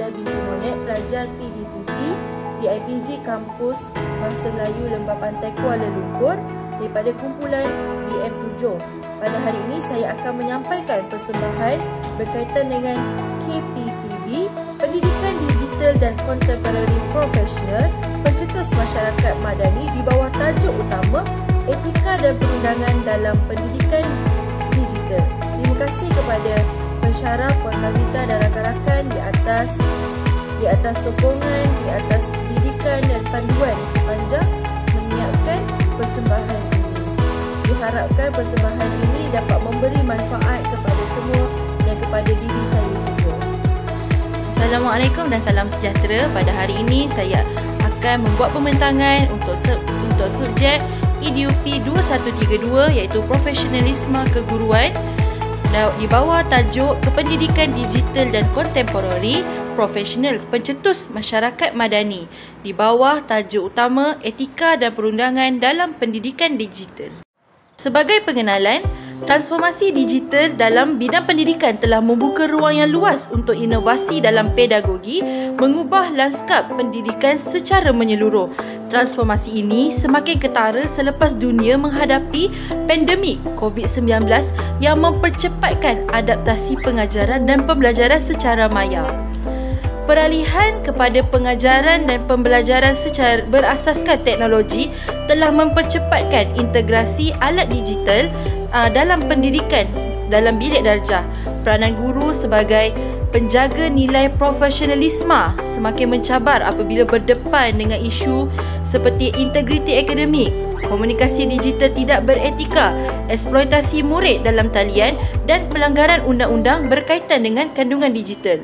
Nabila binti Monet, pelajar PDPP di IPG Kampus Bahasa Melayu Lembah Pantai Kuala Lumpur daripada kumpulan BM7. Pada hari ini saya akan menyampaikan persembahan berkaitan dengan KPPB, Pendidikan Digital dan Contemporary Professional Pencetus Masyarakat Madani di bawah tajuk utama Etika dan Perundangan dalam Pendidikan Digital. Terima kasih kepada pensyarah, Puan Kavita dan rakan-rakan di atas sokongan, di atas didikan dan panduan sepanjang menyiapkan persembahan ini. Diharapkan persembahan ini dapat memberi manfaat kepada semua dan kepada diri saya juga. Assalamualaikum dan salam sejahtera. Pada hari ini saya akan membuat pembentangan untuk subjek EDUP 2132 iaitu Profesionalisme Keguruan di bawah tajuk Kependidikan Digital dan Contemporary Professional Pencetus Masyarakat Madani di bawah tajuk utama Etika dan Perundangan dalam Pendidikan Digital. Sebagai pengenalan, transformasi digital dalam bidang pendidikan telah membuka ruang yang luas untuk inovasi dalam pedagogi, mengubah lanskap pendidikan secara menyeluruh. Transformasi ini semakin ketara selepas dunia menghadapi pandemik COVID-19 yang mempercepatkan adaptasi pengajaran dan pembelajaran secara maya. Peralihan kepada pengajaran dan pembelajaran secara berasaskan teknologi telah mempercepatkan integrasi alat digital dalam pendidikan dalam bilik darjah. Peranan guru sebagai penjaga nilai profesionalisme semakin mencabar apabila berdepan dengan isu seperti integriti akademik, komunikasi digital tidak beretika, eksploitasi murid dalam talian dan pelanggaran undang-undang berkaitan dengan kandungan digital.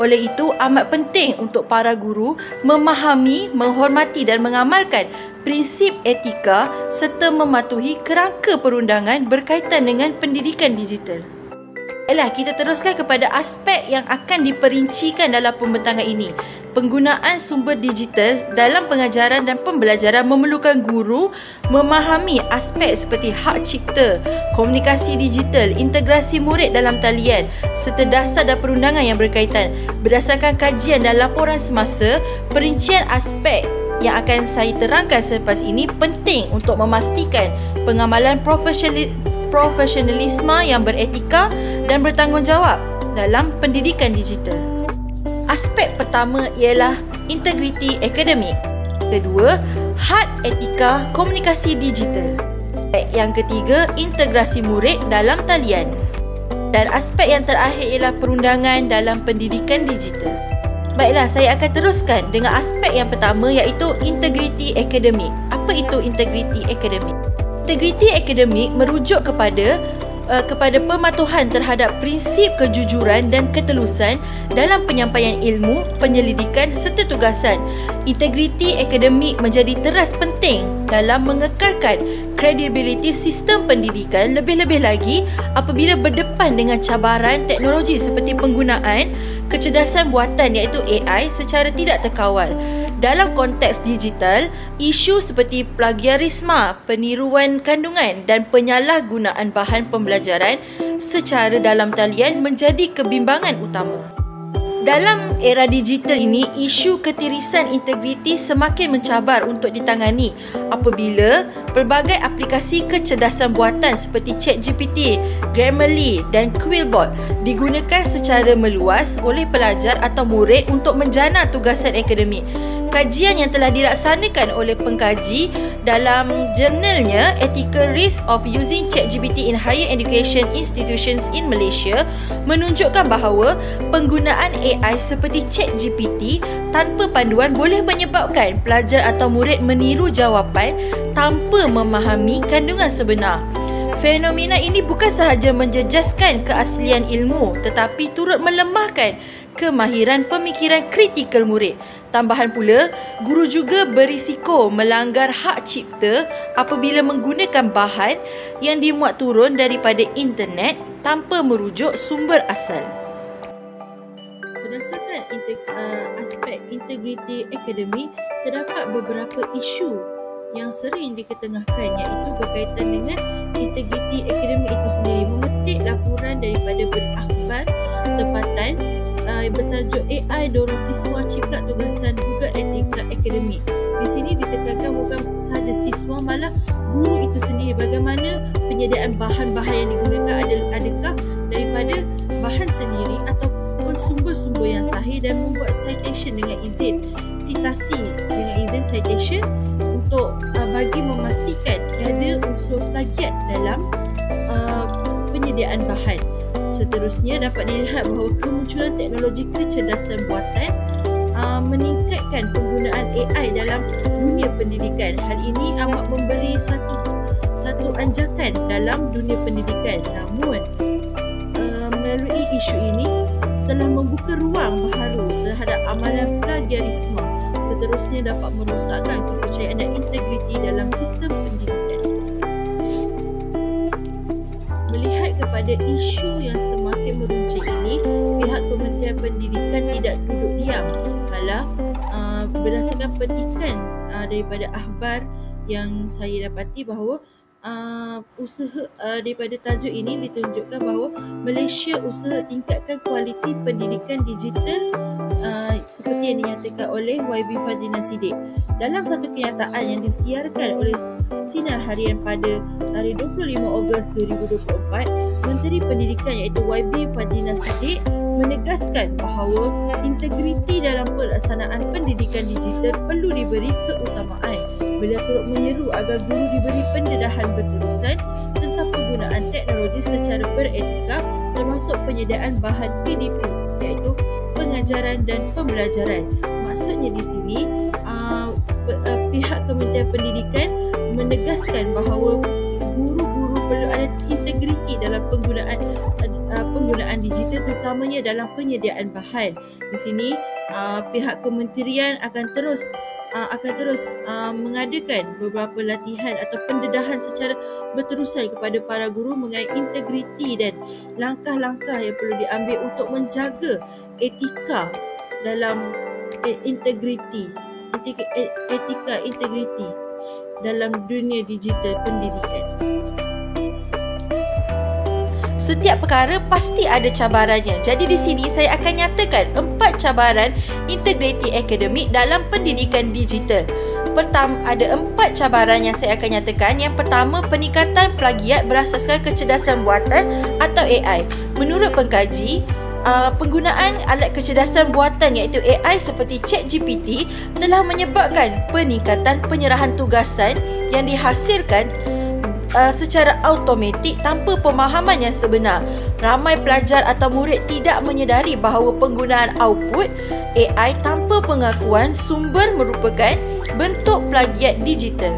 Oleh itu, amat penting untuk para guru memahami, menghormati dan mengamalkan prinsip etika serta mematuhi kerangka perundangan berkaitan dengan pendidikan digital. Baiklah, kita teruskan kepada aspek yang akan diperincikan dalam pembentangan ini. Penggunaan sumber digital dalam pengajaran dan pembelajaran memerlukan guru memahami aspek seperti hak cipta, komunikasi digital, integrasi murid dalam talian serta dasar dan perundangan yang berkaitan. Berdasarkan kajian dan laporan semasa, perincian aspek yang akan saya terangkan selepas ini penting untuk memastikan pengamalan profesionalisme yang beretika dan bertanggungjawab dalam pendidikan digital. Aspek pertama ialah integriti akademik. Kedua, had etika komunikasi digital. Yang ketiga, integrasi murid dalam talian. Dan aspek yang terakhir ialah perundangan dalam pendidikan digital. Baiklah, saya akan teruskan dengan aspek yang pertama iaitu integriti akademik. Apa itu integriti akademik? Integriti akademik merujuk kepada pematuhan terhadap prinsip kejujuran dan ketelusan dalam penyampaian ilmu, penyelidikan serta tugasan. Integriti akademik menjadi teras penting dalam mengekalkan kredibiliti sistem pendidikan, lebih-lebih lagi apabila berdepan dengan cabaran teknologi seperti penggunaan kecerdasan buatan iaitu AI secara tidak terkawal. Dalam konteks digital, isu seperti plagiarisme, peniruan kandungan dan penyalahgunaan bahan pembelajaran secara dalam talian menjadi kebimbangan utama. Dalam era digital ini, isu ketirisan integriti semakin mencabar untuk ditangani apabila pelbagai aplikasi kecerdasan buatan seperti ChatGPT, Grammarly dan Quillbot digunakan secara meluas oleh pelajar atau murid untuk menjana tugasan akademik. Kajian yang telah dilaksanakan oleh pengkaji dalam jurnalnya Ethical Risk of Using ChatGPT in Higher Education Institutions in Malaysia menunjukkan bahawa penggunaan AI seperti ChatGPT tanpa panduan boleh menyebabkan pelajar atau murid meniru jawapan tanpa memahami kandungan sebenar. Fenomena ini bukan sahaja menjejaskan keaslian ilmu tetapi turut melemahkan kemahiran pemikiran kritikal murid. Tambahan pula, guru juga berisiko melanggar hak cipta apabila menggunakan bahan yang dimuat turun daripada internet tanpa merujuk sumber asal. Berdasarkan aspek integriti akademik, terdapat beberapa isu yang sering diketengahkan iaitu berkaitan dengan integriti akademik itu sendiri. Memetik laporan daripada berakhbar tempatan bertajuk AI dorong siswa ciplak tugasan gugat etika akademik. Di sini ditekankan bukan sahaja siswa, malah guru itu sendiri. Bagaimana penyediaan bahan-bahan yang digunakan, adakah daripada bahan sendiri ataupun sumber-sumber yang sahih, dan membuat citation dengan izin, citasi dengan izin citation untuk bagi memastikan tiada unsur plagiat dalam penyediaan bahan. Seterusnya dapat dilihat bahawa kemunculan teknologi kecerdasan buatan meningkatkan penggunaan AI dalam dunia pendidikan. Hal ini amat memberi satu anjakan dalam dunia pendidikan. Namun melalui isu ini telah membuka ruang baharu terhadap amalan plagiarisme. Seterusnya dapat merosakkan kepercayaan dan integriti dalam sistem pendidikan. Kepada isu yang semakin meruncing ini, pihak Kementerian Pendidikan tidak duduk diam. Malah berdasarkan petikan daripada akhbar yang saya dapati bahawa usaha daripada tajuk ini ditunjukkan bahawa Malaysia usaha tingkatkan kualiti pendidikan digital seperti yang dinyatakan oleh YB Fadlina Siddiq. Dalam satu kenyataan yang disiarkan oleh Sinar Harian pada tarikh 25 Ogos 2024, Menteri Pendidikan iaitu YB Fadlina Siddiq menegaskan bahawa integriti dalam pelaksanaan pendidikan digital perlu diberi keutamaan. Beliau turut menyeru agar guru diberi pendedahan berterusan tentang penggunaan teknologi secara beretika, termasuk penyediaan bahan PDP iaitu pengajaran dan pembelajaran. Maksudnya di sini pihak Kementerian Pendidikan menegaskan bahawa guru-guru perlu ada integriti dalam penggunaan digital, terutamanya dalam penyediaan bahan. Di sini pihak kementerian akan terus mengadakan beberapa latihan atau pendedahan secara berterusan kepada para guru mengenai integriti dan langkah-langkah yang perlu diambil untuk menjaga etika dalam integriti dalam dunia digital pendidikan. Setiap perkara pasti ada cabarannya. Jadi di sini saya akan nyatakan 4 cabaran integriti akademik dalam pendidikan digital. Pertama, ada 4 cabaran yang saya akan nyatakan. Yang pertama, peningkatan plagiat berasaskan kecerdasan buatan atau AI. Menurut pengkaji, penggunaan alat kecerdasan buatan iaitu AI seperti ChatGPT telah menyebabkan peningkatan penyerahan tugasan yang dihasilkan secara automatik tanpa pemahaman yang sebenar. Ramai pelajar atau murid tidak menyedari bahawa penggunaan output AI tanpa pengakuan sumber merupakan bentuk plagiat digital.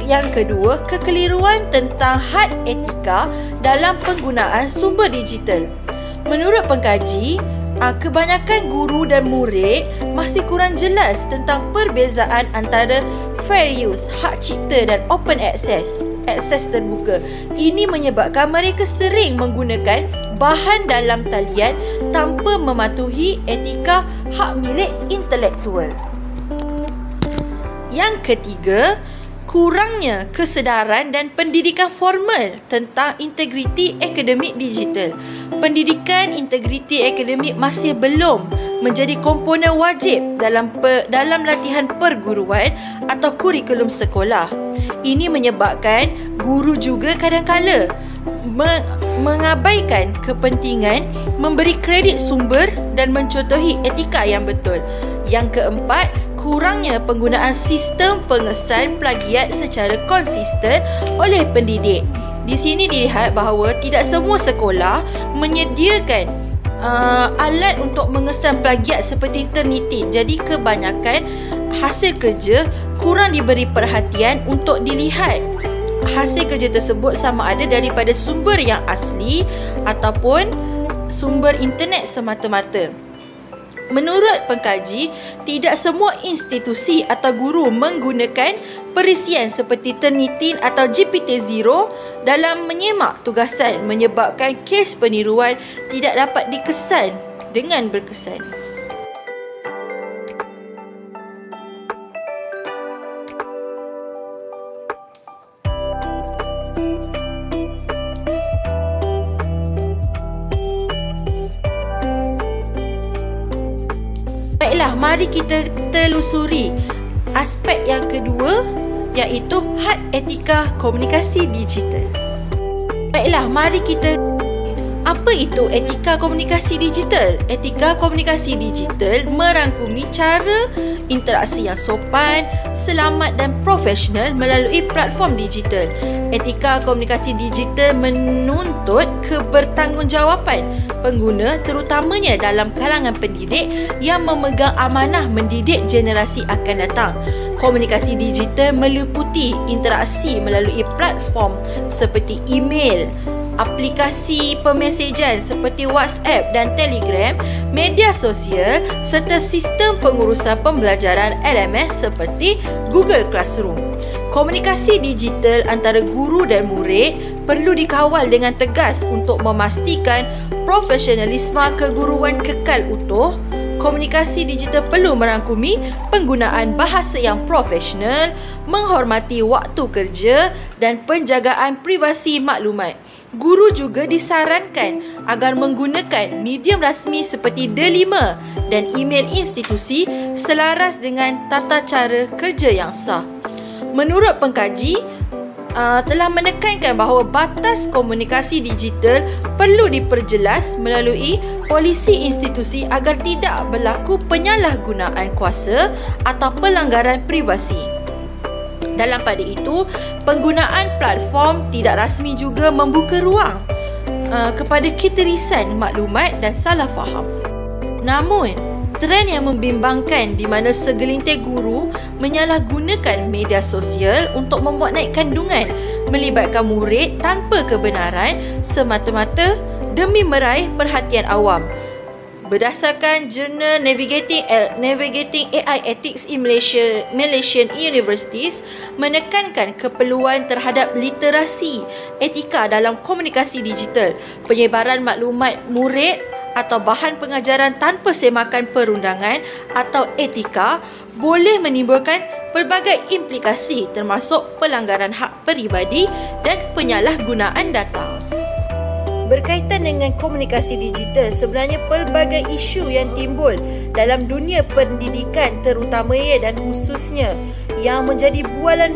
Yang kedua, kekeliruan tentang had etika dalam penggunaan sumber digital. Menurut pengkaji, kebanyakan guru dan murid masih kurang jelas tentang perbezaan antara fair use, hak cipta, dan open access, akses terbuka. Ini menyebabkan mereka sering menggunakan bahan dalam talian tanpa mematuhi etika hak milik intelektual. Yang ketiga, kurangnya kesedaran dan pendidikan formal tentang integriti akademik digital. Pendidikan integriti akademik masih belum menjadi komponen wajib dalam latihan perguruan atau kurikulum sekolah. Ini menyebabkan guru juga kadang-kala mengabaikan kepentingan memberi kredit sumber dan mencontohi etika yang betul. Yang keempat, kurangnya penggunaan sistem pengesan plagiat secara konsisten oleh pendidik. Di sini dilihat bahawa tidak semua sekolah menyediakan alat untuk mengesan plagiat seperti Turnitin. Jadi kebanyakan hasil kerja kurang diberi perhatian untuk dilihat hasil kerja tersebut sama ada daripada sumber yang asli ataupun sumber internet semata-mata. Menurut pengkaji, tidak semua institusi atau guru menggunakan perisian seperti Turnitin atau GPT-0 dalam menyemak tugasan, menyebabkan kes peniruan tidak dapat dikesan dengan berkesan. Baiklah, mari kita telusuri aspek yang kedua, iaitu had etika komunikasi digital. Baiklah, mari kita... Apa itu etika komunikasi digital? Etika komunikasi digital merangkumi cara interaksi yang sopan, selamat dan profesional melalui platform digital. Etika komunikasi digital menuntut kebertanggungjawaban pengguna, terutamanya dalam kalangan pendidik yang memegang amanah mendidik generasi akan datang. Komunikasi digital meliputi interaksi melalui platform seperti email, aplikasi pemesejan seperti WhatsApp dan Telegram, media sosial serta sistem pengurusan pembelajaran LMS seperti Google Classroom. Komunikasi digital antara guru dan murid perlu dikawal dengan tegas untuk memastikan profesionalisme keguruan kekal utuh. Komunikasi digital perlu merangkumi penggunaan bahasa yang profesional, menghormati waktu kerja dan penjagaan privasi maklumat. Guru juga disarankan agar menggunakan medium rasmi seperti D5 dan email institusi selaras dengan tata cara kerja yang sah. Menurut pengkaji, telah menekankan bahawa batas komunikasi digital perlu diperjelas melalui polisi institusi agar tidak berlaku penyalahgunaan kuasa atau pelanggaran privasi. Dalam pada itu, penggunaan platform tidak rasmi juga membuka ruang kepada ketirisan maklumat dan salah faham. Namun, trend yang membimbangkan di mana segelintir guru menyalahgunakan media sosial untuk membuat naik kandungan melibatkan murid tanpa kebenaran semata-mata demi meraih perhatian awam. Berdasarkan jurnal Navigating AI Ethics in Malaysian Universities menekankan keperluan terhadap literasi etika dalam komunikasi digital. Penyebaran maklumat murid atau bahan pengajaran tanpa semakan perundangan atau etika boleh menimbulkan pelbagai implikasi termasuk pelanggaran hak peribadi dan penyalahgunaan data. Berkaitan dengan komunikasi digital, sebenarnya pelbagai isu yang timbul dalam dunia pendidikan terutamanya dan khususnya yang menjadi buah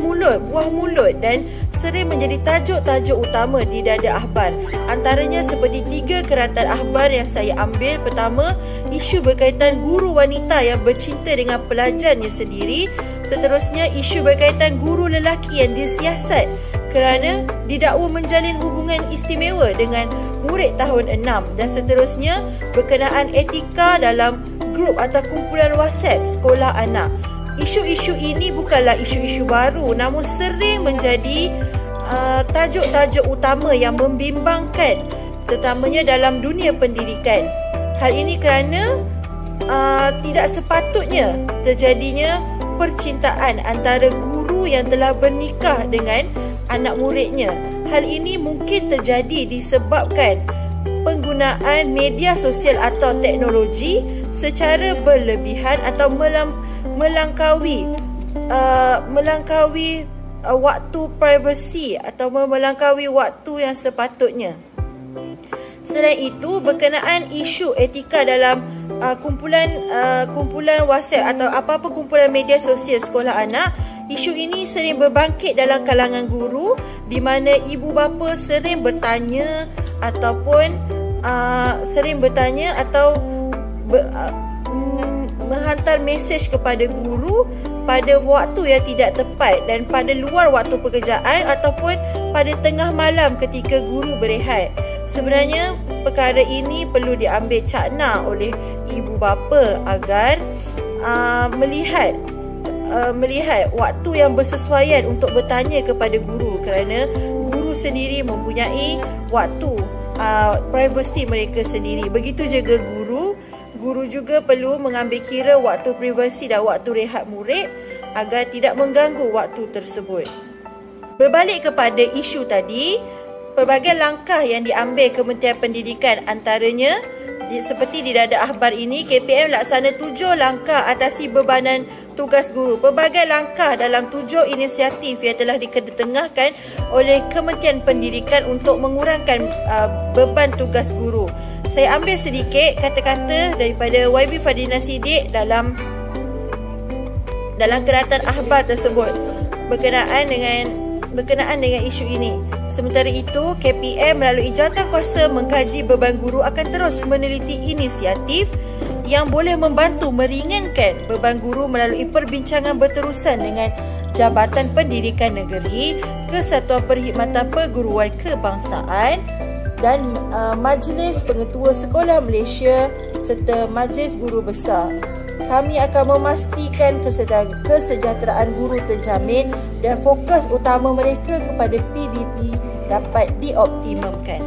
mulut dan sering menjadi tajuk-tajuk utama di dada akhbar. Antaranya seperti 3 keratan akhbar yang saya ambil. Pertama, isu berkaitan guru wanita yang bercinta dengan pelajarnya sendiri. Seterusnya, isu berkaitan guru lelaki yang disiasat kerana didakwa menjalin hubungan istimewa dengan murid tahun 6, dan seterusnya berkenaan etika dalam grup atau kumpulan WhatsApp sekolah anak. Isu-isu ini bukanlah isu-isu baru, namun sering menjadi tajuk-tajuk utama yang membimbangkan, terutamanya dalam dunia pendidikan. Hal ini kerana tidak sepatutnya terjadinya percintaan antara guru yang telah bernikah dengan anak muridnya. Hal ini mungkin terjadi disebabkan penggunaan media sosial atau teknologi secara berlebihan atau melangkaui waktu privasi atau melangkaui waktu yang sepatutnya. Selain itu, berkenaan isu etika dalam kumpulan WhatsApp atau apa-apa kumpulan media sosial sekolah anak, isu ini sering berbangkit dalam kalangan guru di mana ibu bapa sering bertanya atau menghantar mesej kepada guru pada waktu yang tidak tepat dan pada luar waktu pekerjaan ataupun pada tengah malam ketika guru berehat. Sebenarnya perkara ini perlu diambil cakna oleh ibu bapa agar melihat waktu yang bersesuaian untuk bertanya kepada guru, kerana guru sendiri mempunyai waktu privasi mereka sendiri. Begitu juga guru juga perlu mengambil kira waktu privasi dan waktu rehat murid agar tidak mengganggu waktu tersebut. Berbalik kepada isu tadi, pelbagai langkah yang diambil Kementerian Pendidikan, antaranya seperti di dada akhbar ini, KPM laksana 7 langkah atasi bebanan tugas guru. Pelbagai langkah dalam 7 inisiatif yang telah diketengahkan oleh Kementerian Pendidikan untuk mengurangkan beban tugas guru. saya ambil sedikit kata-kata daripada YB Fadlina Siddiq dalam kenatan akhbar tersebut berkenaan dengan isu ini. Sementara itu, KPM melalui jawatankuasa mengkaji beban guru akan terus meneliti inisiatif yang boleh membantu meringankan beban guru melalui perbincangan berterusan dengan Jabatan Pendidikan Negeri, Kesatuan Perkhidmatan Perguruan Kebangsaan dan Majlis Pengetua Sekolah Malaysia serta Majlis Guru Besar. Kami akan memastikan kesejahteraan guru terjamin dan fokus utama mereka kepada PDP dapat dioptimumkan.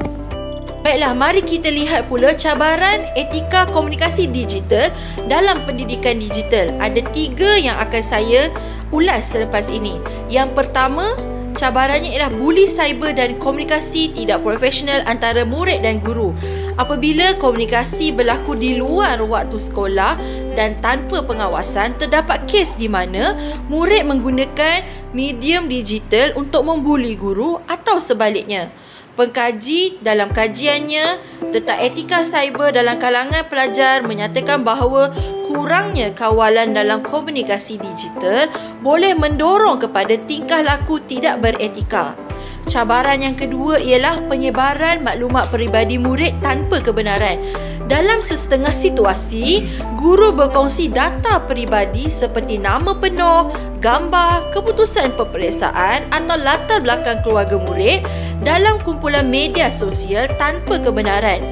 Baiklah, mari kita lihat pula cabaran etika komunikasi digital dalam pendidikan digital. Ada 3 yang akan saya ulas selepas ini. Yang pertama, cabarannya ialah buli cyber dan komunikasi tidak profesional antara murid dan guru. Apabila komunikasi berlaku di luar waktu sekolah dan tanpa pengawasan, terdapat kes di mana murid menggunakan medium digital untuk membuli guru atau sebaliknya. Pengkaji dalam kajiannya tentang etika cyber dalam kalangan pelajar menyatakan bahawa kurangnya kawalan dalam komunikasi digital boleh mendorong kepada tingkah laku tidak beretika. Cabaran yang kedua ialah penyebaran maklumat peribadi murid tanpa kebenaran. Dalam sesetengah situasi, guru berkongsi data peribadi seperti nama penuh, gambar, keputusan peperiksaan atau latar belakang keluarga murid dalam kumpulan media sosial tanpa kebenaran.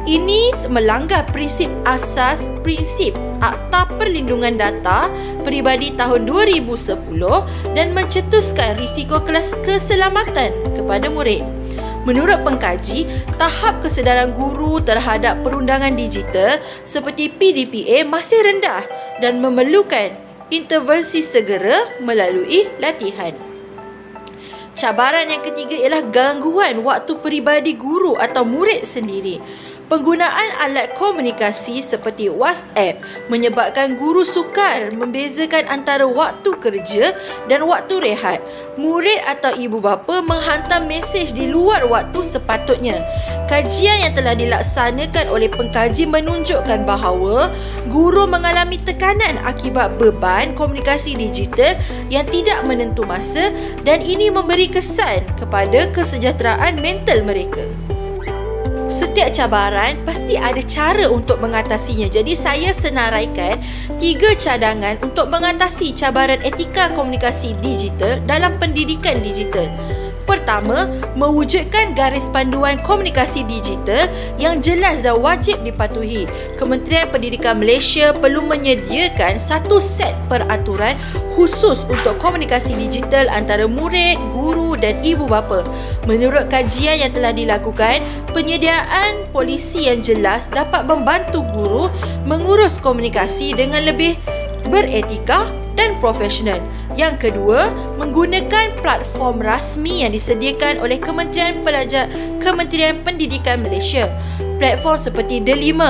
Ini melanggar prinsip asas prinsip Akta Perlindungan Data Peribadi tahun 2010 dan mencetuskan risiko keselamatan kepada murid. Menurut pengkaji, tahap kesedaran guru terhadap perundangan digital seperti PDPA masih rendah dan memerlukan intervensi segera melalui latihan. Cabaran yang ketiga ialah gangguan waktu peribadi guru atau murid sendiri. Penggunaan alat komunikasi seperti WhatsApp menyebabkan guru sukar membezakan antara waktu kerja dan waktu rehat. Murid atau ibu bapa menghantar mesej di luar waktu sepatutnya. Kajian yang telah dilaksanakan oleh pengkaji menunjukkan bahawa guru mengalami tekanan akibat beban komunikasi digital yang tidak menentu masa dan ini memberi kesan kepada kesejahteraan mental mereka. Setiap cabaran pasti ada cara untuk mengatasinya. Jadi saya senaraikan 3 cadangan untuk mengatasi cabaran etika komunikasi digital dalam pendidikan digital. Pertama, mewujudkan garis panduan komunikasi digital yang jelas dan wajib dipatuhi. Kementerian Pendidikan Malaysia perlu menyediakan satu set peraturan khusus untuk komunikasi digital antara murid, guru dan ibu bapa. Menurut kajian yang telah dilakukan, penyediaan polisi yang jelas dapat membantu guru mengurus komunikasi dengan lebih beretika dan profesional. Yang kedua, menggunakan platform rasmi yang disediakan oleh Kementerian Pendidikan Malaysia. Platform seperti D5,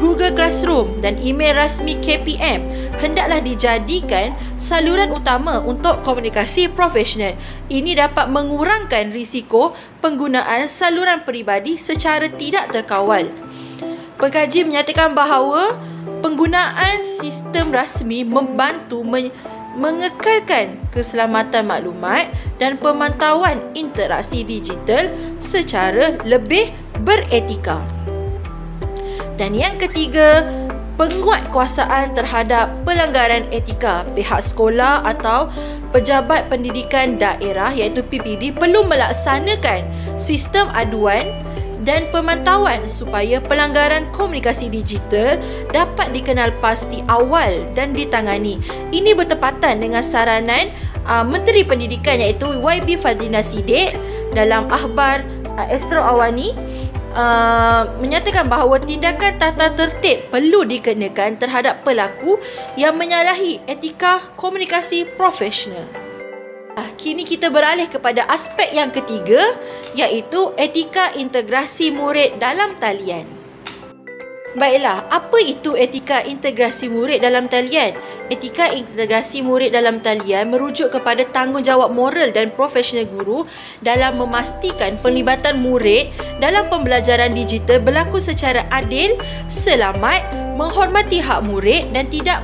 Google Classroom dan email rasmi KPM hendaklah dijadikan saluran utama untuk komunikasi profesional. Ini dapat mengurangkan risiko penggunaan saluran peribadi secara tidak terkawal. Pengkaji menyatakan bahawa penggunaan sistem rasmi membantu mengekalkan keselamatan maklumat dan pemantauan interaksi digital secara lebih beretika. Dan yang ketiga, penguatkuasaan terhadap pelanggaran etika. Pihak sekolah atau pejabat pendidikan daerah iaitu PPD perlu melaksanakan sistem aduan dan pemantauan supaya pelanggaran komunikasi digital dapat dikenal pasti awal dan ditangani. Ini bertepatan dengan saranan Menteri Pendidikan iaitu YB Fadlina Siddiq dalam akhbar Astro Awani menyatakan bahawa tindakan tata tertib perlu dikenakan terhadap pelaku yang menyalahi etika komunikasi profesional. Kini kita beralih kepada aspek yang ketiga iaitu etika integrasi murid dalam talian. Baiklah, apa itu etika integrasi murid dalam talian? Etika integrasi murid dalam talian merujuk kepada tanggungjawab moral dan profesional guru dalam memastikan penglibatan murid dalam pembelajaran digital berlaku secara adil, selamat, menghormati hak murid dan tidak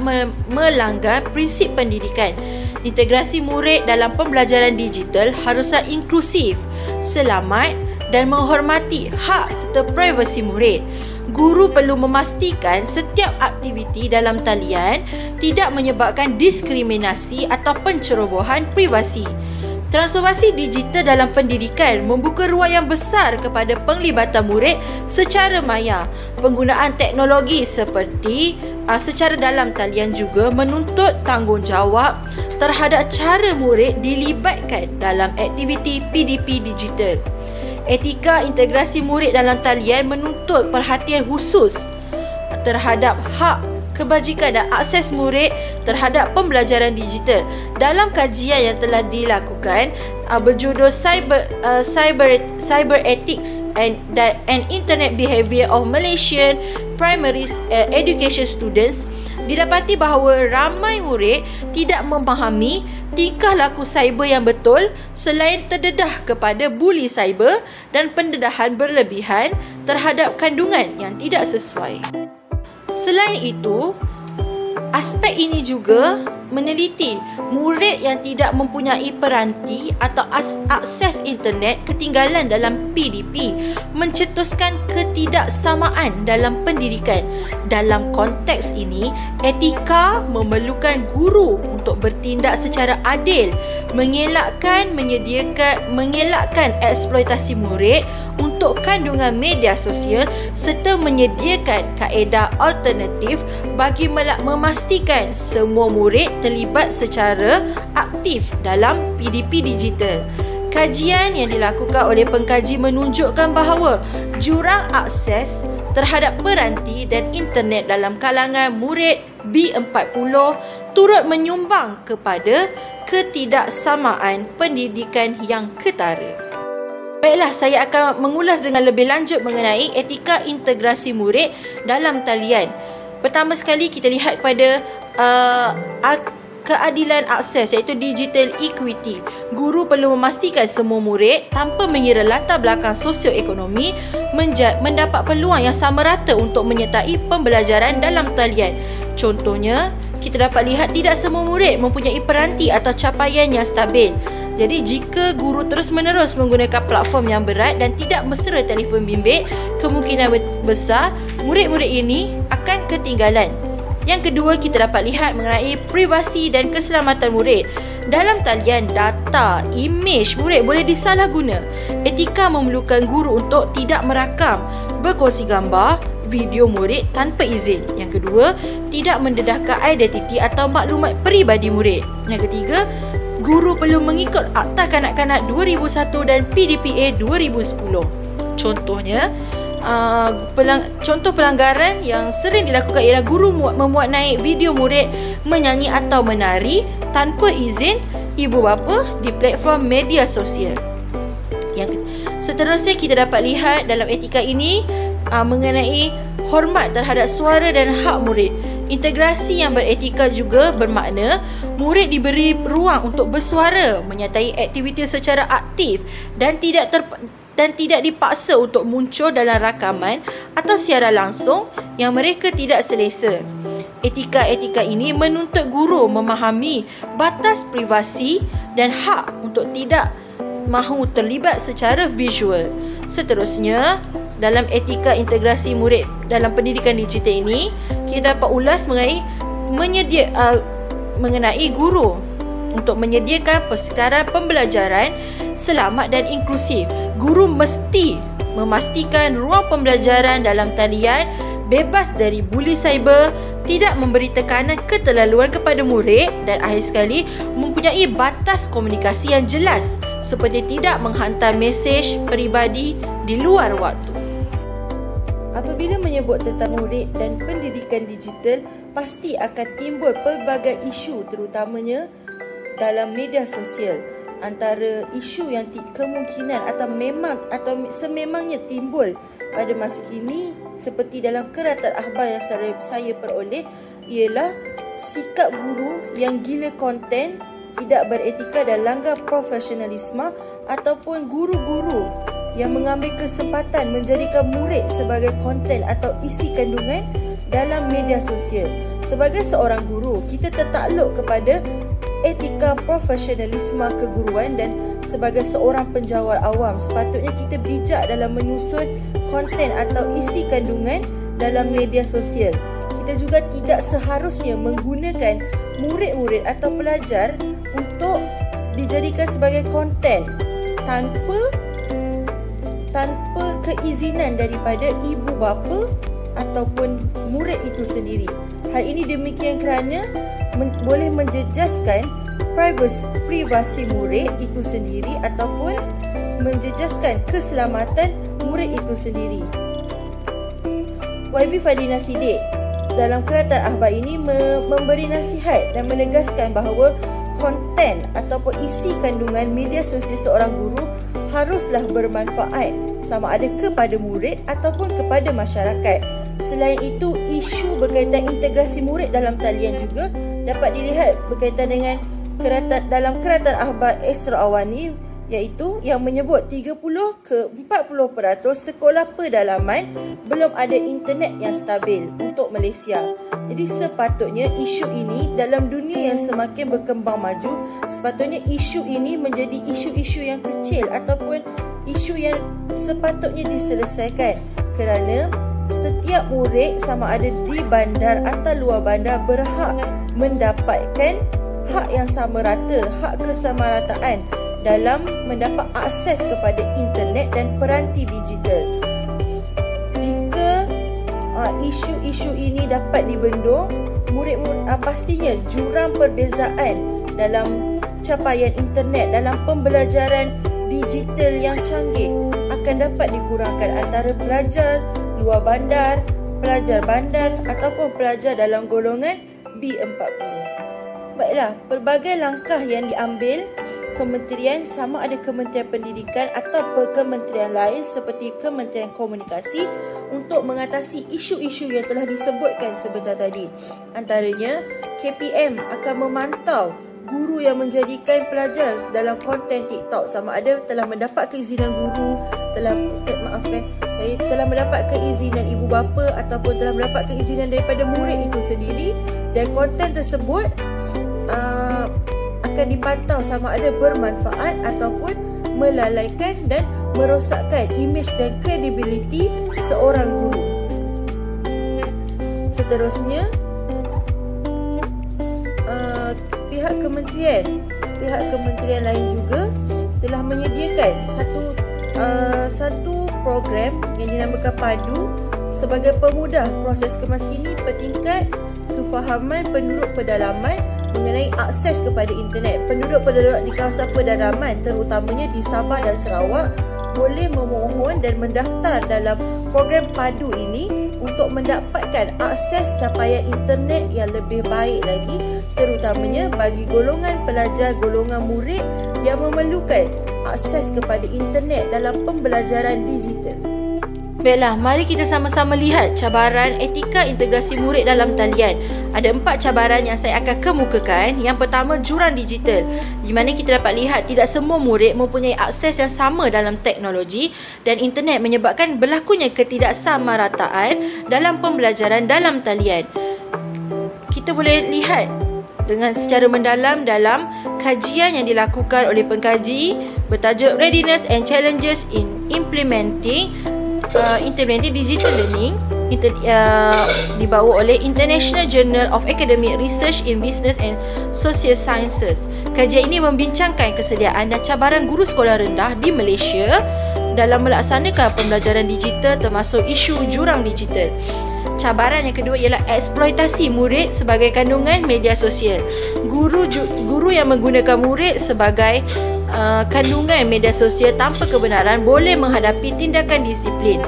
melanggar prinsip pendidikan. Integrasi murid dalam pembelajaran digital haruslah inklusif, selamat dan menghormati hak serta privasi murid. Guru perlu memastikan setiap aktiviti dalam talian tidak menyebabkan diskriminasi atau pencerobohan privasi. Transformasi digital dalam pendidikan membuka ruang yang besar kepada penglibatan murid secara maya. Penggunaan teknologi seperti secara dalam talian juga menuntut tanggungjawab terhadap cara murid dilibatkan dalam aktiviti PDP digital. Etika integrasi murid dalam talian menuntut perhatian khusus terhadap hak, kebajikan dan akses murid terhadap pembelajaran digital. Dalam kajian yang telah dilakukan berjudul Cyber Ethics and Internet Behaviour of Malaysian Primary Education Students, didapati bahawa ramai murid tidak memahami tingkah laku cyber yang betul selain terdedah kepada buli cyber dan pendedahan berlebihan terhadap kandungan yang tidak sesuai. Selain itu, aspek ini juga meneliti murid yang tidak mempunyai peranti atau akses internet ketinggalan dalam PDP mencetuskan ketidaksamaan dalam pendidikan. Dalam konteks ini, etika memerlukan guru untuk bertindak secara adil, mengelakkan eksploitasi murid untuk kandungan media sosial serta menyediakan kaedah alternatif bagi memastikan semua murid terlibat secara aktif dalam PDP digital. Kajian yang dilakukan oleh pengkaji menunjukkan bahawa jurang akses terhadap peranti dan internet dalam kalangan murid B40 turut menyumbang kepada ketidaksamaan pendidikan yang ketara. Baiklah, saya akan mengulas dengan lebih lanjut mengenai etika integrasi murid dalam talian. Pertama sekali kita lihat pada keadilan akses, iaitu digital equity. Guru perlu memastikan semua murid tanpa mengira latar belakang sosioekonomi mendapat peluang yang sama rata untuk menyertai pembelajaran dalam talian. Contohnya, kita dapat lihat tidak semua murid mempunyai peranti atau capaian yang stabil. Jadi jika guru terus-menerus menggunakan platform yang berat dan tidak mesra telefon bimbit, kemungkinan besar murid-murid ini akan ketinggalan. Yang kedua, kita dapat lihat mengenai privasi dan keselamatan murid. Dalam talian, data, imej murid boleh disalahguna. Etika memerlukan guru untuk tidak merakam, berkongsi gambar, video murid tanpa izin. Yang kedua, tidak mendedahkan identiti atau maklumat peribadi murid. Yang ketiga, guru perlu mengikut Akta Kanak-Kanak 2001 dan PDPA 2010. Contohnya, contoh pelanggaran yang sering dilakukan ialah guru memuat naik video murid menyanyi atau menari tanpa izin ibu bapa di platform media sosial. Yang seterusnya, kita dapat lihat dalam etika ini mengenai hormat terhadap suara dan hak murid. Integrasi yang beretika juga bermakna murid diberi ruang untuk bersuara, menyertai aktiviti secara aktif dan tidak dipaksa untuk muncul dalam rakaman atau siaran langsung yang mereka tidak selesa. Etika-etika ini menuntut guru memahami batas privasi dan hak untuk tidak mahu terlibat secara visual. Seterusnya, dalam etika integrasi murid dalam pendidikan digital ini, kita dapat ulas mengenai guru untuk menyediakan persekitaran pembelajaran selamat dan inklusif. Guru mesti memastikan ruang pembelajaran dalam talian bebas dari buli cyber, tidak memberi tekanan keterlaluan kepada murid dan akhir sekali mempunyai batas komunikasi yang jelas seperti tidak menghantar mesej peribadi di luar waktu. Apabila menyebut tentang murid dan pendidikan digital, pasti akan timbul pelbagai isu terutamanya dalam media sosial. Antara isu yang kemungkinan atau sememangnya timbul pada masa kini seperti dalam keratan akhbar yang saya peroleh ialah sikap guru yang gila konten, tidak beretika dan langgar profesionalisme, ataupun guru-guru yang mengambil kesempatan menjadikan murid sebagai konten atau isi kandungan dalam media sosial. Sebagai seorang guru, kita tertakluk kepada etika profesionalisme keguruan, dan sebagai seorang penjawat awam sepatutnya kita bijak dalam menyusun konten atau isi kandungan dalam media sosial. Kita juga tidak seharusnya menggunakan murid-murid atau pelajar untuk dijadikan sebagai konten tanpa keizinan daripada ibu bapa ataupun murid itu sendiri. Hal ini demikian kerana boleh menjejaskan privasi murid itu sendiri ataupun menjejaskan keselamatan murid itu sendiri. YB Fadlina Siddiq dalam keratan akhbar ini memberi nasihat dan menegaskan bahawa konten ataupun isi kandungan media sosial seorang guru haruslah bermanfaat sama ada kepada murid ataupun kepada masyarakat. Selain itu, isu berkaitan integrasi murid dalam talian juga dapat dilihat berkaitan dengan dalam keratan akhbar Esra Awani, iaitu yang menyebut 30 ke 40% sekolah pedalaman belum ada internet yang stabil untuk Malaysia. Jadi sepatutnya isu ini dalam dunia yang semakin berkembang maju, sepatutnya isu ini menjadi isu-isu yang kecil ataupun isu yang sepatutnya diselesaikan, kerana setiap murid sama ada di bandar atau luar bandar berhak mendapatkan hak yang sama rata, hak kesamarataan dalam mendapat akses kepada internet dan peranti digital. Jika isu-isu ini dapat dibendung, murid-murid pastinya jurang perbezaan dalam capaian internet dalam pembelajaran digital yang canggih akan dapat dikurangkan antara pelajar luar bandar, pelajar bandar ataupun pelajar dalam golongan B40. Baiklah, pelbagai langkah yang diambil kementerian, sama ada Kementerian Pendidikan atau kementerian lain seperti Kementerian Komunikasi, untuk mengatasi isu-isu yang telah disebutkan sebentar tadi. Antaranya, KPM akan memantau guru yang menjadikan pelajar dalam konten TikTok sama ada telah mendapat keizinan guru, telah mendapat keizinan ibu bapa ataupun telah mendapat keizinan daripada murid itu sendiri, dan konten tersebut akan dipantau sama ada bermanfaat ataupun melalaikan dan merosakkan imej dan kredibiliti seorang guru. Seterusnya, pihak kementerian lain juga telah menyediakan satu program yang dinamakan PADU sebagai pemudah proses kemaskini bertingkat kefahaman penduduk pedalaman mengenai akses kepada internet. Penduduk di kawasan pedalaman terutamanya di Sabah dan Sarawak boleh memohon dan mendaftar dalam program PADU ini untuk mendapatkan akses capaian internet yang lebih baik lagi, terutamanya bagi golongan pelajar, golongan murid yang memerlukan akses kepada internet dalam pembelajaran digital. Baiklah, mari kita sama-sama lihat cabaran etika integrasi murid dalam talian. Ada 4 cabaran yang saya akan kemukakan. Yang pertama, jurang digital, di mana kita dapat lihat tidak semua murid mempunyai akses yang sama dalam teknologi dan internet, menyebabkan berlakunya ketidaksamarataan dalam pembelajaran dalam talian. Kita boleh lihat dengan secara mendalam dalam kajian yang dilakukan oleh pengkaji bertajuk Readiness and Challenges in Implementing Digital Learning, dibawa oleh International Journal of Academic Research in Business and Social Sciences. Kajian ini membincangkan kesediaan dan cabaran guru sekolah rendah di Malaysia dalam melaksanakan pembelajaran digital, termasuk isu jurang digital. Cabaran yang kedua ialah eksploitasi murid sebagai kandungan media sosial. Guru yang menggunakan murid sebagai kandungan media sosial tanpa kebenaran boleh menghadapi tindakan disiplin.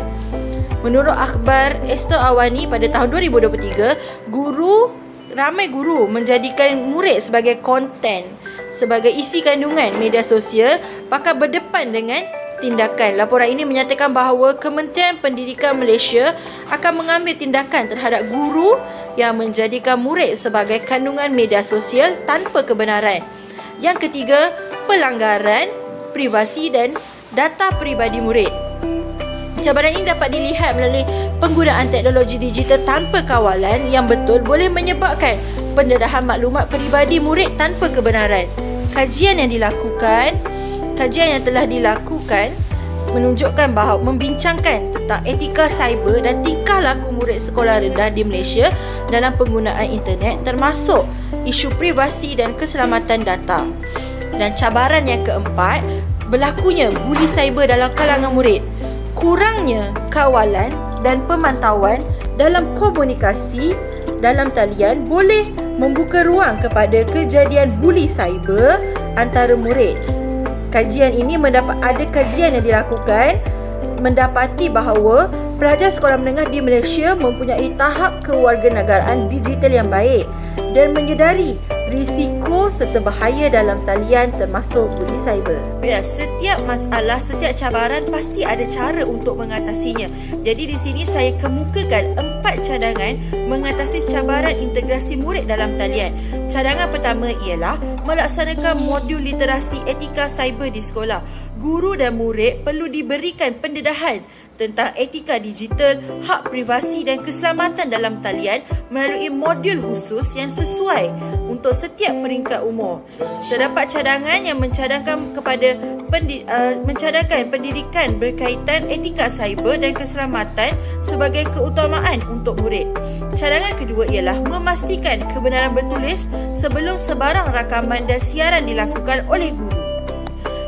Menurut akhbar Esra Awani pada tahun 2023, ramai guru menjadikan murid sebagai konten, sebagai isi kandungan media sosial, bakal berdepan dengan tindakan. Laporan ini menyatakan bahawa Kementerian Pendidikan Malaysia akan mengambil tindakan terhadap guru yang menjadikan murid sebagai kandungan media sosial tanpa kebenaran. Yang ketiga, pelanggaran privasi dan data peribadi murid. Cabaran ini dapat dilihat melalui penggunaan teknologi digital tanpa kawalan yang betul boleh menyebabkan pendedahan maklumat peribadi murid tanpa kebenaran. Kajian yang telah dilakukan menunjukkan bahawa membincangkan tentang etika cyber dan tingkah laku murid sekolah rendah di Malaysia dalam penggunaan internet termasuk isu privasi dan keselamatan data. Dan cabaran yang keempat, berlakunya buli cyber dalam kalangan murid. Kurangnya kawalan dan pemantauan dalam komunikasi dalam talian boleh membuka ruang kepada kejadian buli cyber antara murid. Kajian yang dilakukan mendapati bahawa pelajar sekolah menengah di Malaysia mempunyai tahap kewarganegaraan digital yang baik dan menyedari risiko serta bahaya dalam talian termasuk buli cyber. Ya, setiap masalah, setiap cabaran pasti ada cara untuk mengatasinya. Jadi di sini saya kemukakan 4 cadangan mengatasi cabaran integrasi murid dalam talian. Cadangan pertama ialah melaksanakan modul literasi etika cyber di sekolah. Guru dan murid perlu diberikan pendedahan tentang etika digital, hak privasi dan keselamatan dalam talian melalui modul khusus yang sesuai untuk setiap peringkat umur. Terdapat cadangan yang mencadangkan pendidikan berkaitan etika cyber dan keselamatan sebagai keutamaan untuk murid. Cadangan kedua ialah memastikan kebenaran bertulis sebelum sebarang rakaman dan siaran dilakukan oleh guru.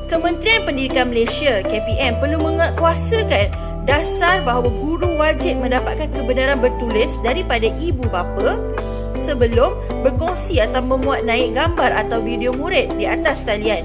Kementerian Pendidikan Malaysia KPM perlu menguasakan dasar bahawa guru wajib mendapatkan kebenaran bertulis daripada ibu bapa sebelum berkongsi atau memuat naik gambar atau video murid di atas talian.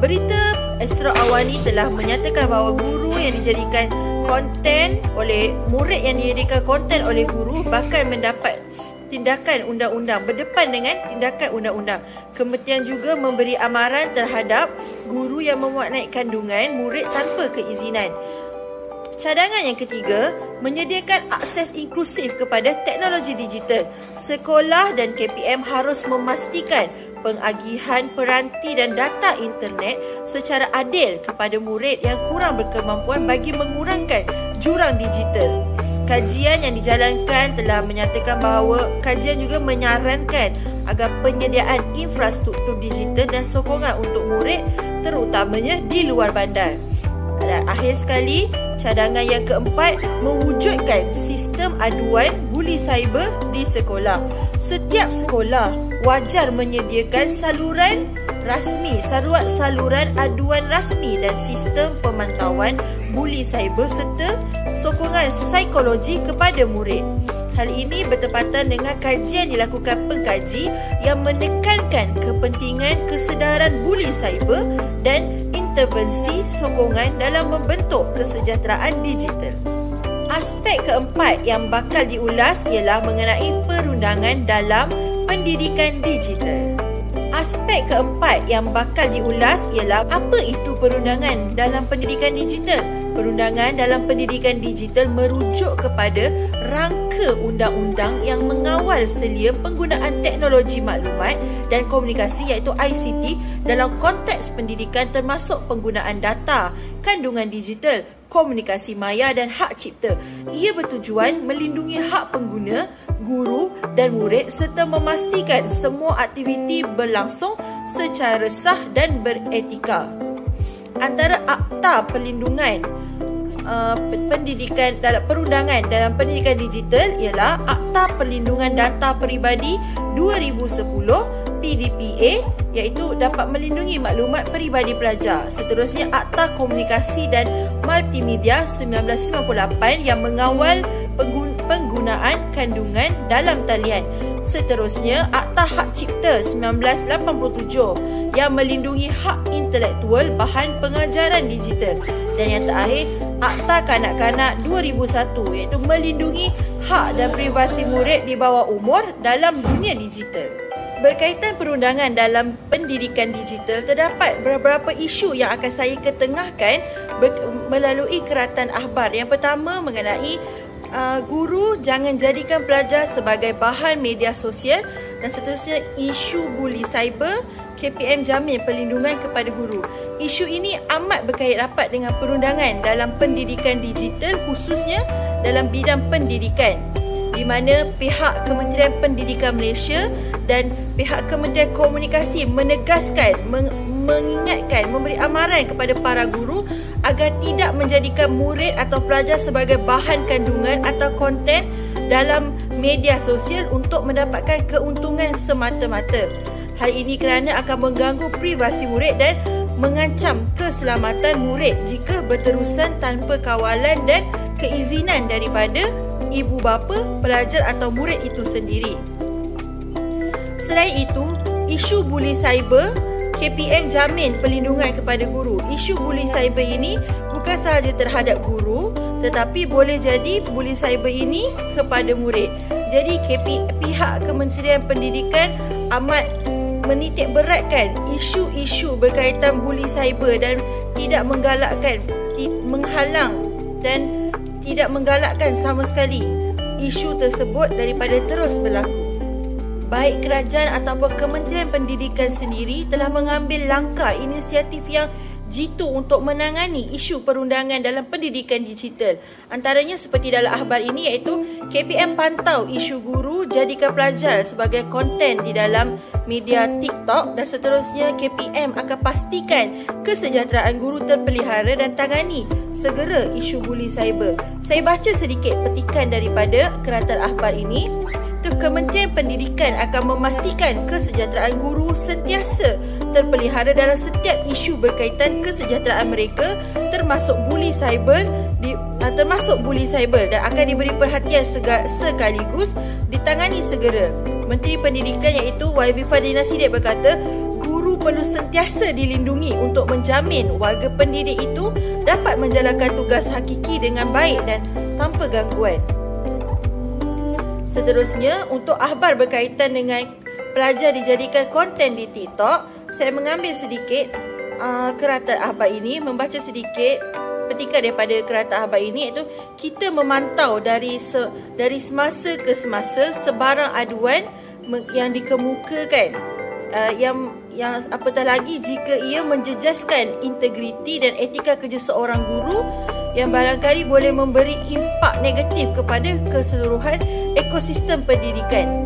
Berita Astro Awani telah menyatakan bahawa guru yang dijadikan konten oleh murid yang dijadikan konten oleh guru bakal mendapat tindakan undang-undang berdepan dengan tindakan undang-undang. Kementerian juga memberi amaran terhadap guru yang memuat naik kandungan murid tanpa keizinan. Cadangan yang ketiga, menyediakan akses inklusif kepada teknologi digital. Sekolah dan KPM harus memastikan pengagihan peranti dan data internet secara adil kepada murid yang kurang berkemampuan bagi mengurangkan jurang digital. Kajian yang dijalankan telah menyatakan bahawa kajian juga menyarankan agar penyediaan infrastruktur digital dan sokongan untuk murid terutamanya di luar bandar. Dan akhir sekali, cadangan yang keempat, mewujudkan sistem aduan buli cyber di sekolah. Setiap sekolah wajar menyediakan saluran aduan rasmi dan sistem pemantauan buli cyber serta sokongan psikologi kepada murid. Hal ini bertepatan dengan kajian dilakukan pengkaji yang menekankan kepentingan kesedaran buli cyber dan intervensi sokongan dalam membentuk kesejahteraan digital. Aspek keempat yang bakal diulas ialah mengenai perundangan dalam pendidikan digital. Aspek keempat yang bakal diulas ialah apa itu perundangan dalam pendidikan digital. Perundangan dalam pendidikan digital merujuk kepada rangka undang-undang yang mengawal selia penggunaan teknologi maklumat dan komunikasi iaitu ICT dalam konteks pendidikan termasuk penggunaan data, kandungan digital, komunikasi maya dan hak cipta. Ia bertujuan melindungi hak pengguna, guru dan murid serta memastikan semua aktiviti berlangsung secara sah dan beretika. Antara akta perlindungan pendidikan dalam perundangan dalam pendidikan digital ialah Akta Perlindungan Data Peribadi 2010 PDPA iaitu dapat melindungi maklumat peribadi pelajar. Seterusnya Akta Komunikasi dan Multimedia 1998 yang mengawal penggunaan kandungan dalam talian. Seterusnya Akta Hak Cipta 1987 yang melindungi hak intelektual bahan pengajaran digital. Dan yang terakhir Akta Kanak-Kanak 2001 iaitu melindungi hak dan privasi murid di bawah umur dalam dunia digital. Berkaitan perundangan dalam pendidikan digital, terdapat beberapa isu yang akan saya ketengahkan melalui keratan akhbar. Yang pertama mengenai guru jangan jadikan pelajar sebagai bahan media sosial, dan seterusnya isu buli cyber, KPM jamin perlindungan kepada guru. Isu ini amat berkait rapat dengan perundangan dalam pendidikan digital, khususnya dalam bidang pendidikan, di mana pihak Kementerian Pendidikan Malaysia dan pihak Kementerian Komunikasi menegaskan, mengingatkan, memberi amaran kepada para guru agar tidak menjadikan murid atau pelajar sebagai bahan kandungan atau konten dalam media sosial untuk mendapatkan keuntungan semata-mata. Hal ini kerana akan mengganggu privasi murid dan mengancam keselamatan murid jika berterusan tanpa kawalan dan keizinan daripada ibu bapa, pelajar atau murid itu sendiri. Selain itu, isu buli cyber, KPM jamin perlindungan kepada guru. Isu buli cyber ini bukan sahaja terhadap guru, tetapi boleh jadi buli cyber ini kepada murid. Jadi pihak Kementerian Pendidikan amat menitik beratkan isu-isu berkaitan buli cyber dan tidak menggalakkan, menghalang dan tidak menggalakkan sama sekali isu tersebut daripada terus berlaku. Baik kerajaan ataupun Kementerian Pendidikan sendiri telah mengambil langkah inisiatif yang jitu untuk menangani isu perundangan dalam pendidikan digital. Antaranya seperti dalam akhbar ini, iaitu KPM pantau isu guru jadikan pelajar sebagai konten di dalam media TikTok, dan seterusnya KPM akan pastikan kesejahteraan guru terpelihara dan tangani segera isu buli cyber. Saya baca sedikit petikan daripada keratan akhbar ini. Kementerian Pendidikan akan memastikan kesejahteraan guru sentiasa terpelihara dalam setiap isu berkaitan kesejahteraan mereka, termasuk buli cyber dan akan diberi perhatian sekaligus ditangani segera. Menteri Pendidikan iaitu YB Fadlina Sidik berkata, guru perlu sentiasa dilindungi untuk menjamin warga pendidik itu dapat menjalankan tugas hakiki dengan baik dan tanpa gangguan. Seterusnya, untuk akhbar berkaitan dengan pelajar dijadikan konten di TikTok, saya mengambil sedikit keratan akhbar ini, membaca sedikit petikan daripada keratan akhbar ini, iaitu kita memantau dari semasa ke semasa sebarang aduan yang dikemukakan, yang apatah lagi jika ia menjejaskan integriti dan etika kerja seorang guru yang barangkali boleh memberi impak negatif kepada keseluruhan ekosistem pendidikan.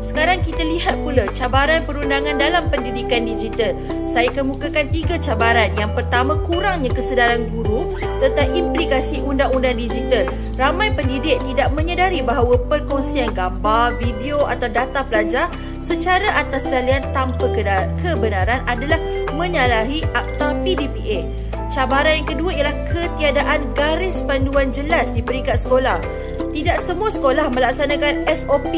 Sekarang kita lihat pula cabaran perundangan dalam pendidikan digital. Saya kemukakan 3 cabaran. Yang pertama, kurangnya kesedaran guru tentang implikasi undang-undang digital. Ramai pendidik tidak menyedari bahawa perkongsian gambar, video atau data pelajar secara atas talian tanpa kebenaran adalah menyalahi Akta PDPA. Cabaran yang kedua ialah ketiadaan garis panduan jelas di peringkat sekolah. Tidak semua sekolah melaksanakan SOP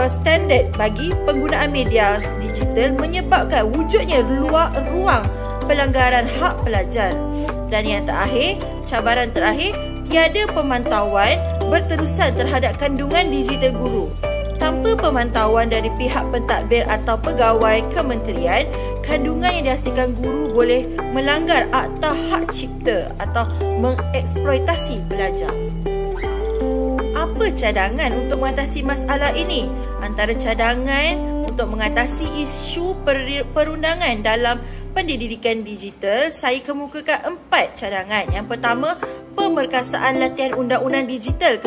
standard bagi penggunaan media digital, menyebabkan wujudnya ruang pelanggaran hak pelajar. Dan yang terakhir, cabaran terakhir, tiada pemantauan berterusan terhadap kandungan digital guru. Tanpa pemantauan dari pihak pentadbir atau pegawai kementerian, kandungan yang dihasilkan guru boleh melanggar Akta Hak Cipta atau mengeksploitasi pelajar. Apa cadangan untuk mengatasi masalah ini? Antara cadangan untuk mengatasi isu perundangan dalam pendidikan digital, saya kemukakan 4 cadangan. Yang pertama, pemerkasaan latihan undang-undang digital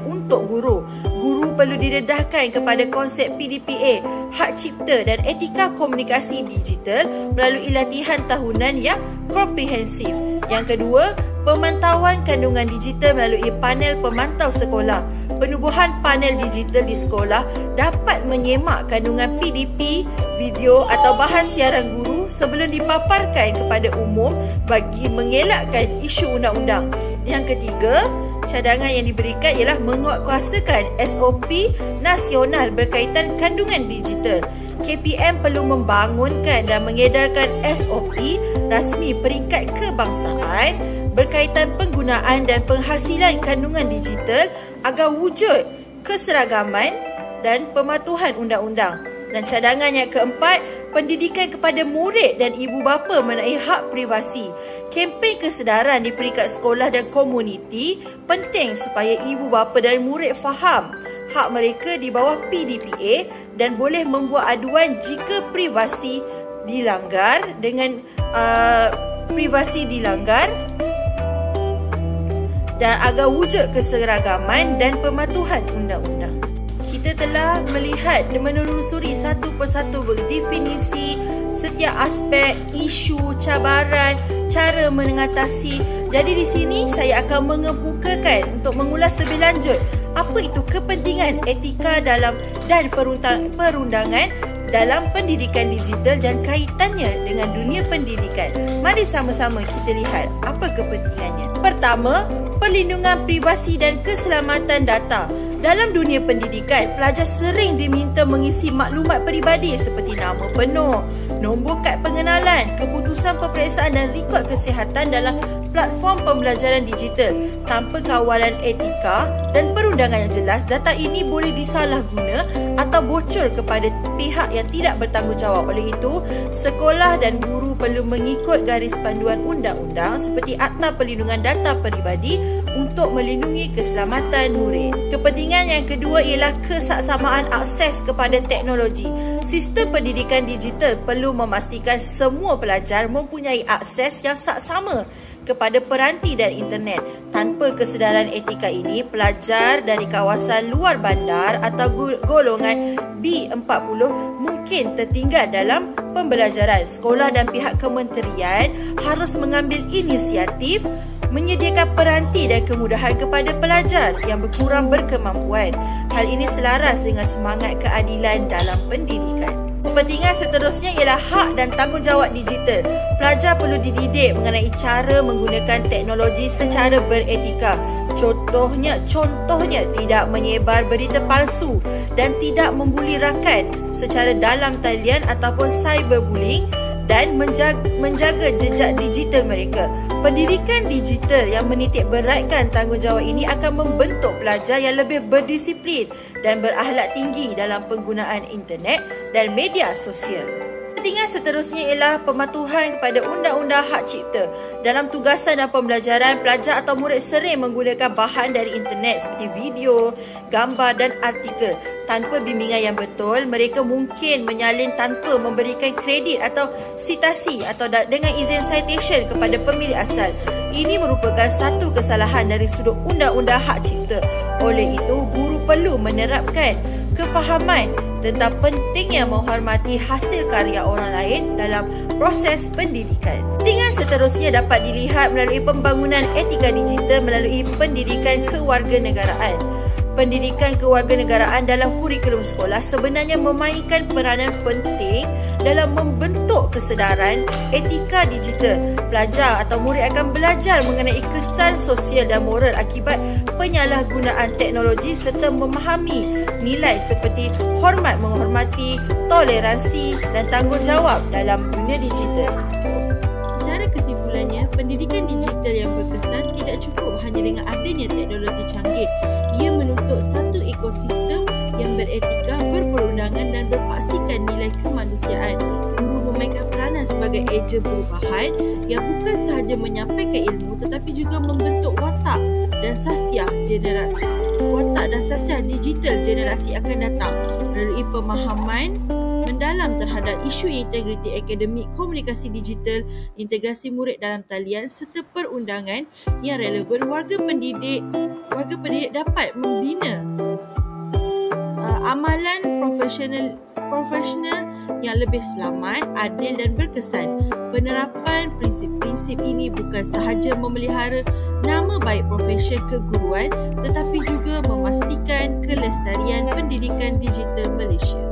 untuk guru. Guru perlu didedahkan kepada konsep PDPA, hak cipta dan etika komunikasi digital melalui latihan tahunan yang komprehensif. Yang kedua, pemantauan kandungan digital melalui panel pemantau sekolah. Penubuhan panel digital di sekolah dapat menyemak kandungan PDP, video atau bahan siaran guru sebelum dipaparkan kepada umum bagi mengelakkan isu undang-undang. Yang ketiga, cadangan yang diberikan ialah menguatkuasakan SOP nasional berkaitan kandungan digital. KPM perlu membangunkan dan mengedarkan SOP rasmi peringkat kebangsaan berkaitan penggunaan dan penghasilan kandungan digital agar wujud keseragaman dan pematuhan undang-undang. Dan cadangan yang keempat, pendidikan kepada murid dan ibu bapa mengenai hak privasi. Kempen kesedaran di peringkat sekolah dan komuniti penting supaya ibu bapa dan murid faham hak mereka di bawah PDPA dan boleh membuat aduan jika privasi dilanggar dan agar wujud keseragaman dan pematuhan undang-undang. Kita telah melihat dan menelusuri satu persatu definisi setiap aspek, isu, cabaran, cara mengatasi. Jadi di sini saya akan mengemukakan untuk mengulas lebih lanjut apa itu kepentingan etika dan perundangan dalam pendidikan digital dan kaitannya dengan dunia pendidikan. Mari sama-sama kita lihat apa kepentingannya. Pertama, perlindungan privasi dan keselamatan data. Dalam dunia pendidikan, pelajar sering diminta mengisi maklumat peribadi seperti nama penuh, nombor kad pengenalan, keputusan peperiksaan dan rekod kesihatan dalam platform pembelajaran digital. Tanpa kawalan etika dan perundangan yang jelas, data ini boleh disalahguna atau bocor kepada pihak yang tidak bertanggungjawab. Oleh itu, sekolah dan guru perlu mengikut garis panduan undang-undang seperti Akta Perlindungan Data Peribadi untuk melindungi keselamatan murid. Kepentingan yang kedua ialah kesaksamaan akses kepada teknologi. Sistem pendidikan digital perlu memastikan semua pelajar mempunyai akses yang saksama kepada peranti dan internet. Tanpa kesedaran etika ini, pelajar dari kawasan luar bandar atau golongan B40 mungkin tertinggal dalam pembelajaran. Sekolah dan pihak kementerian harus mengambil inisiatif menyediakan peranti dan kemudahan kepada pelajar yang kurang berkemampuan. Hal ini selaras dengan semangat keadilan dalam pendidikan. Kepentingan seterusnya ialah hak dan tanggungjawab digital. Pelajar perlu dididik mengenai cara menggunakan teknologi secara beretika. Contohnya tidak menyebar berita palsu dan tidak membuli rakan secara dalam talian ataupun cyberbullying dan menjaga jejak digital mereka. Pendidikan digital yang menitik beratkan tanggungjawab ini akan membentuk pelajar yang lebih berdisiplin dan berakhlak tinggi dalam penggunaan internet dan media sosial. Kepentingan seterusnya ialah pematuhan kepada Undang-Undang Hak Cipta. Dalam tugasan dan pembelajaran, pelajar atau murid sering menggunakan bahan dari internet seperti video, gambar dan artikel. Tanpa bimbingan yang betul, mereka mungkin menyalin tanpa memberikan kredit atau citasi atau dengan izin citation kepada pemilik asal. Ini merupakan satu kesalahan dari sudut Undang-Undang Hak Cipta. Oleh itu, guru perlu menerapkan kefahaman tentang pentingnya menghormati hasil karya orang lain dalam proses pendidikan. Kepentingan seterusnya dapat dilihat melalui pembangunan etika digital melalui pendidikan kewarganegaraan. Pendidikan kewarganegaraan dalam kurikulum sekolah sebenarnya memainkan peranan penting dalam membentuk kesedaran etika digital. Pelajar atau murid akan belajar mengenai kesan sosial dan moral akibat penyalahgunaan teknologi serta memahami nilai seperti hormat menghormati, toleransi dan tanggungjawab dalam dunia digital. Secara kesimpulannya, pendidikan digital yang berkesan tidak cukup hanya dengan adanya teknologi canggih. Ia menuntut satu ekosistem yang beretika, berperundangan dan berpaksikan nilai kemanusiaan. Guru memainkan peranan sebagai ejen perubahan yang bukan sahaja menyampaikan ilmu tetapi juga membentuk watak dan sasiah digital generasi akan datang melalui pemahaman mendalam terhadap isu integriti akademik, komunikasi digital, integrasi murid dalam talian serta perundangan yang relevan. Warga pendidik dapat membina amalan profesional yang lebih selamat, adil dan berkesan. Penerapan prinsip-prinsip ini bukan sahaja memelihara nama baik profesi keguruan tetapi juga memastikan kelestarian pendidikan digital Malaysia.